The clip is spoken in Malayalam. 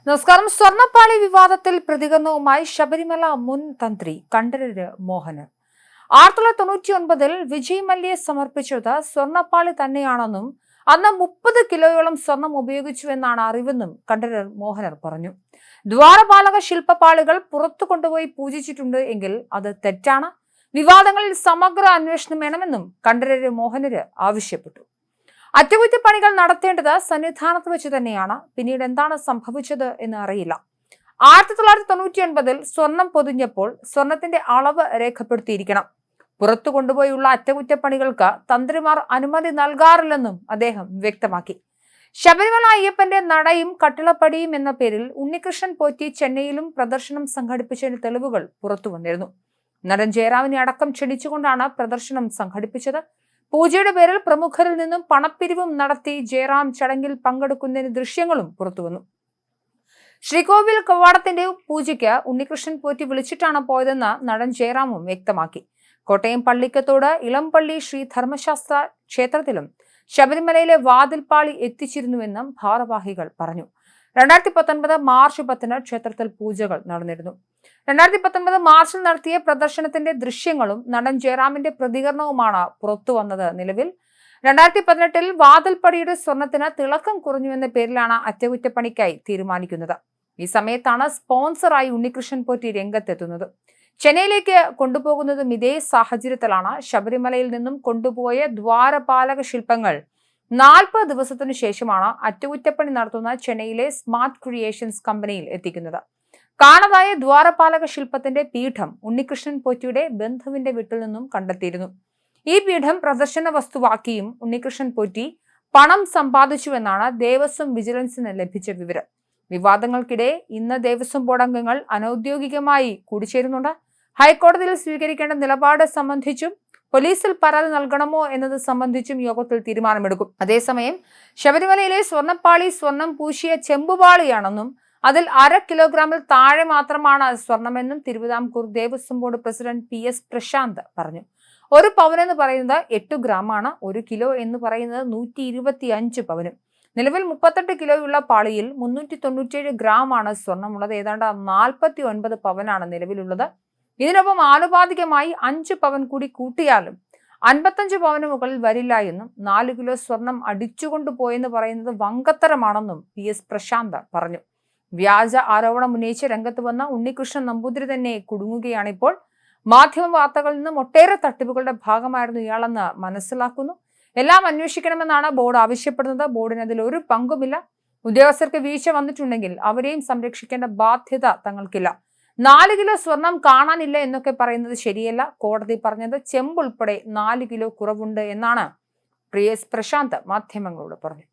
നമസ്കാരം. സ്വർണ്ണപ്പാളി വിവാദത്തിൽ പ്രതികരണവുമായി ശബരിമല മുൻ തന്ത്രി കണ്ഠരര് മോഹനൻ. 1999 വിജയ് മല്യയെ സമർപ്പിച്ചത് സ്വർണ്ണപ്പാളി തന്നെയാണെന്നും അന്ന് 30 കിലോയോളം സ്വർണം ഉപയോഗിച്ചുവെന്നാണ് അറിവെന്നും കണ്ഠരർ മോഹനർ പറഞ്ഞു. ദ്വാരപാലക ശില്പപാളികൾ പുറത്തു കൊണ്ടുപോയി പൂജിച്ചിട്ടുണ്ട് എങ്കിൽ അത് തെറ്റാണ്. വിവാദങ്ങളിൽ സമഗ്ര അന്വേഷണം വേണമെന്നും കണ്ഠരര് മോഹനര് ആവശ്യപ്പെട്ടു. അറ്റകുറ്റപ്പണികൾ നടത്തേണ്ടത് സന്നിധാനത്ത് വെച്ച് തന്നെയാണ്. പിന്നീട് എന്താണ് സംഭവിച്ചത് എന്ന് അറിയില്ല. 1999 സ്വർണം പൊതിഞ്ഞപ്പോൾ സ്വർണത്തിന്റെ അളവ് രേഖപ്പെടുത്തിയിരിക്കണം. പുറത്തു കൊണ്ടുപോയുള്ള അറ്റകുറ്റപ്പണികൾക്ക് തന്ത്രിമാർ അനുമതി നൽകാറില്ലെന്നും അദ്ദേഹം വ്യക്തമാക്കി. ശബരിമല അയ്യപ്പന്റെ നടയും കട്ടിളപ്പടിയും എന്ന പേരിൽ ഉണ്ണികൃഷ്ണൻ പോറ്റി ചെന്നൈയിലും പ്രദർശനം സംഘടിപ്പിച്ചതിന് തെളിവുകൾ പുറത്തു വന്നിരുന്നു. നടൻ ജയറാമിനെ അടക്കം ക്ഷണിച്ചുകൊണ്ടാണ് പ്രദർശനം സംഘടിപ്പിച്ചത്. പൂജയുടെ പേരിൽ പ്രമുഖരിൽ നിന്നും പണപ്പിരിവും നടത്തി ജയറാം ചടങ്ങിൽ പങ്കെടുക്കുന്നതിന് ദൃശ്യങ്ങളും പുറത്തുവന്നു. ശ്രീകോവിൽ കവാടത്തിന്റെ പൂജയ്ക്ക് ഉണ്ണികൃഷ്ണൻ പോറ്റി വിളിച്ചിട്ടാണ് പോയതെന്ന് നടൻ ജയറാമും വ്യക്തമാക്കി. കോട്ടയം പള്ളിക്കത്തോട് ഇളംപള്ളി ശ്രീ ധർമ്മശാസ്ത്ര ക്ഷേത്രത്തിലും ശബരിമലയിലെ വാതിൽപ്പാളി എത്തിച്ചിരുന്നുവെന്നും ഭാരവാഹികൾ പറഞ്ഞു. 2019 മാർച്ച് 10 ക്ഷേത്രത്തിൽ പൂജകൾ നടന്നിരുന്നു. 2019 മാർച്ചിൽ നടത്തിയ പ്രദർശനത്തിന്റെ ദൃശ്യങ്ങളും നടൻ ജയറാമിന്റെ പ്രതികരണവുമാണ് പുറത്തു വന്നത്. നിലവിൽ 2018 വാതിൽപ്പടിയുടെ സ്വർണത്തിന് തിളക്കം കുറഞ്ഞുവെന്ന പേരിലാണ് അറ്റകുറ്റപ്പണിക്കായി തീരുമാനിക്കുന്നത്. ഈ സമയത്താണ് സ്പോൺസറായി ഉണ്ണികൃഷ്ണൻ പോറ്റി രംഗത്തെത്തുന്നത്. ചെന്നൈയിലേക്ക് കൊണ്ടുപോകുന്നതും ഇതേ സാഹചര്യത്തിലാണ്. ശബരിമലയിൽ നിന്നും കൊണ്ടുപോയ ദ്വാരപാലക ശില്പങ്ങൾ 40 ദിവസത്തിനു ശേഷമാണ് അറ്റകുറ്റപ്പണി നടത്തുന്ന ചെന്നൈയിലെ സ്മാർട്ട് ക്രിയേഷൻസ് കമ്പനിയിൽ എത്തിക്കുന്നത്. കാണാതായ ദ്വാരപാലക ശില്പത്തിന്റെ പീഠം ഉണ്ണികൃഷ്ണൻ പോറ്റിയുടെ ബന്ധുവിന്റെ വീട്ടിൽ നിന്നും കണ്ടെത്തിയിരുന്നു. ഈ പീഠം പ്രദർശന വസ്തുവാക്കിയും ഉണ്ണികൃഷ്ണൻ പോറ്റി പണം സമ്പാദിച്ചുവെന്നാണ് ദേവസ്വം വിജിലൻസിന് ലഭിച്ച വിവരം. വിവാദങ്ങൾക്കിടെ ഇന്ന് ദേവസ്വം ബോർഡ് അംഗങ്ങൾ അനൌദ്യോഗികമായി കൂടിച്ചേരുന്നുണ്ട്. ഹൈക്കോടതിയിൽ സ്വീകരിക്കേണ്ട നിലപാട് സംബന്ധിച്ചും പോലീസിൽ പരാതി നൽകണമോ എന്നത് സംബന്ധിച്ചും യോഗത്തിൽ തീരുമാനമെടുക്കും. അതേസമയം ശബരിമലയിലെ സ്വർണ്ണപ്പാളി സ്വർണം പൂശിയ ചെമ്പുപാളിയാണെന്നും അതിൽ 1/2 കിലോഗ്രാമിൽ താഴെ മാത്രമാണ് സ്വർണമെന്നും Thiruvithamkoor Devaswom board president PS Prashanth പറഞ്ഞു. 1 പവൻ എന്ന് പറയുന്നത് 8 ഗ്രാമാണ്. 1 കിലോ എന്ന് പറയുന്നത് 125 പവനും. നിലവിൽ 38 കിലോയുള്ള പാളിയിൽ 397 ഗ്രാമാണ് സ്വർണമുള്ളത്. ഏതാണ്ട് 49 പവനാണ് നിലവിലുള്ളത്. ഇതിനൊപ്പം ആനുപാതികമായി 5 പവൻ കൂടി കൂട്ടിയാലും 55 പവന് മുകളിൽ വരില്ല എന്നും 4 കിലോ സ്വർണം അടിച്ചുകൊണ്ടുപോയെന്ന് പറയുന്നത് വങ്കത്തരമാണെന്നും PS പ്രശാന്ത് പറഞ്ഞു. വ്യാജ ആരോപണം ഉന്നയിച്ച് രംഗത്ത് വന്ന ഉണ്ണികൃഷ്ണൻ നമ്പൂതിരി തന്നെ കുടുങ്ങുകയാണിപ്പോൾ. മാധ്യമ വാർത്തകളിൽ നിന്നും ഒട്ടേറെ തട്ടിപ്പുകളുടെ ഭാഗമായിരുന്നു ഇയാളെന്ന് മനസ്സിലാക്കുന്നു. എല്ലാം അന്വേഷിക്കണമെന്നാണ് ബോർഡ് ആവശ്യപ്പെടുന്നത്. ബോർഡിന് അതിൽ ഒരു പങ്കുമില്ല. ഉദ്യോഗസ്ഥർക്ക് വീഴ്ച വന്നിട്ടുണ്ടെങ്കിൽ അവരെയും സംരക്ഷിക്കേണ്ട ബാധ്യത തങ്ങൾക്കില്ല. 4 കിലോ സ്വർണം കാണാനില്ല എന്നൊക്കെ പറയുന്നത് ശരിയല്ല. കോടതി പറഞ്ഞത് ചെമ്പ് ഉൾപ്പെടെ 4 കിലോ കുറവുണ്ട് എന്നാണ് PS പ്രശാന്ത് മാധ്യമങ്ങളോട് പറഞ്ഞു.